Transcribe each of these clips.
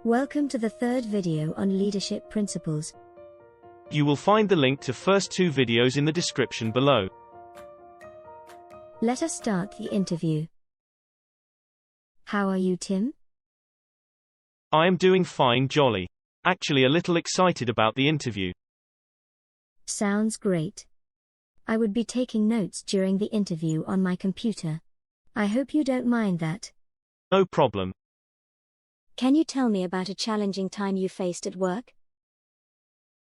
Welcome to the third video on leadership principles. You will find the link to first two videos in the description below. Let us start the interview. How are you, Tim? I am doing fine, Jolly. Actually a little excited about the interview. Sounds great. I would be taking notes during the interview on my computer. I hope you don't mind that. No problem. Can you tell me about a challenging time you faced at work?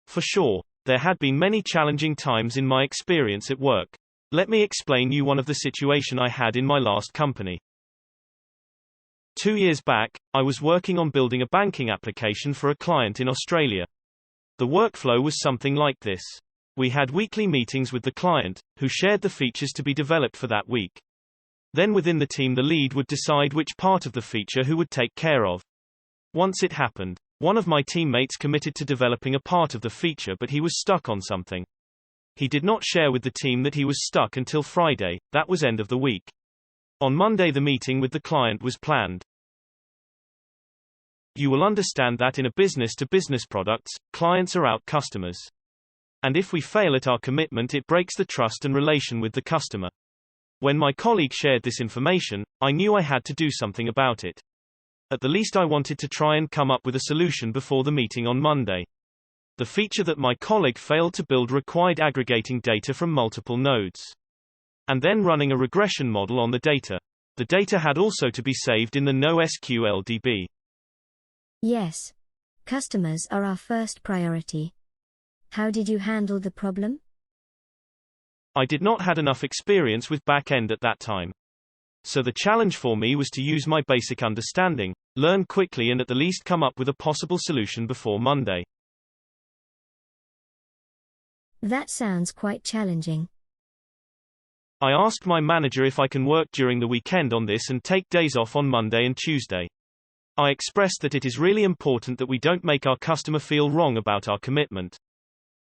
For sure, there had been many challenging times in my experience at work. Let me explain you one of the situation I had in my last company. 2 years back, I was working on building a banking application for a client in Australia. The workflow was something like this. We had weekly meetings with the client, who shared the features to be developed for that week. Then within the team the lead would decide which part of the feature who would take care of. Once it happened, one of my teammates committed to developing a part of the feature but he was stuck on something. He did not share with the team that he was stuck until Friday, that was end of the week. On Monday the meeting with the client was planned. You will understand that in a business-to-business products, clients are our customers. And if we fail at our commitment it breaks the trust and relation with the customer. When my colleague shared this information, I knew I had to do something about it. At the least I wanted to try and come up with a solution before the meeting on Monday. The feature that my colleague failed to build required aggregating data from multiple nodes. And then running a regression model on the data. The data had also to be saved in the NoSQL DB. Yes. Customers are our first priority. How did you handle the problem? I did not had enough experience with back-end at that time. So the challenge for me was to use my basic understanding, learn quickly and at the least come up with a possible solution before Monday. That sounds quite challenging. I asked my manager if I can work during the weekend on this and take days off on Monday and Tuesday. I expressed that it is really important that we don't make our customer feel wrong about our commitment.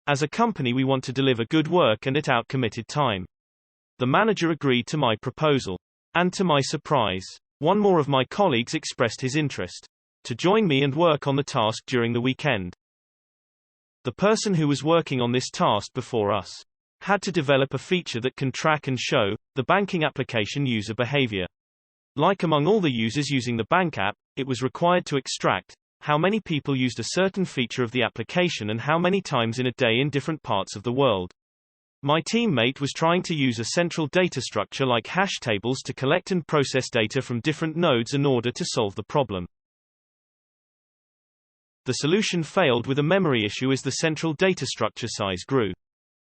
As a company we want to deliver good work and at our committed time. The manager agreed to my proposal. And to my surprise, one more of my colleagues expressed his interest to join me and work on the task during the weekend. The person who was working on this task before us had to develop a feature that can track and show the banking application user behavior. Like among all the users using the bank app, it was required to extract how many people used a certain feature of the application and how many times in a day in different parts of the world. My teammate was trying to use a central data structure like hash tables to collect and process data from different nodes in order to solve the problem. The solution failed with a memory issue as the central data structure size grew.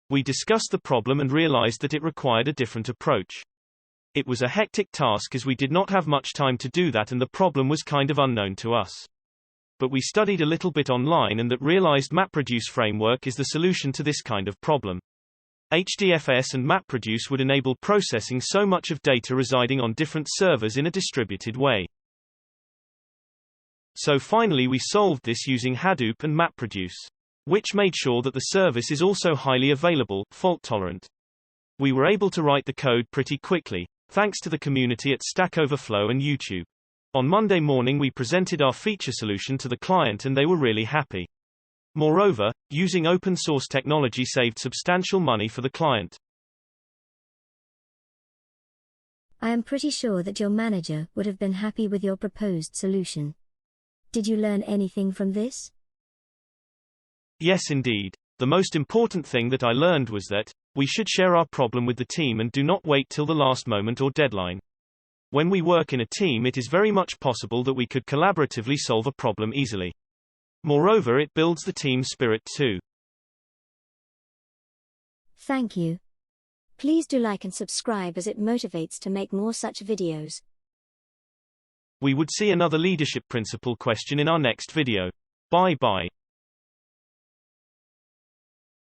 We discussed the problem and realized that it required a different approach. It was a hectic task as we did not have much time to do that and the problem was kind of unknown to us. But we studied a little bit online and that realized MapReduce framework is the solution to this kind of problem. HDFS and MapReduce would enable processing so much of data residing on different servers in a distributed way. So finally we solved this using Hadoop and MapReduce, which made sure that the service is also highly available, fault-tolerant. We were able to write the code pretty quickly, thanks to the community at Stack Overflow and YouTube. On Monday morning we presented our feature solution to the client and they were really happy. Moreover, using open source technology saved substantial money for the client. I am pretty sure that your manager would have been happy with your proposed solution. Did you learn anything from this? Yes, indeed. The most important thing that I learned was that we should share our problem with the team and do not wait till the last moment or deadline. When we work in a team it is very much possible that we could collaboratively solve a problem easily. Moreover, it builds the team spirit too. Thank you. Please do like and subscribe as it motivates to make more such videos. We would see another leadership principle question in our next video. Bye bye.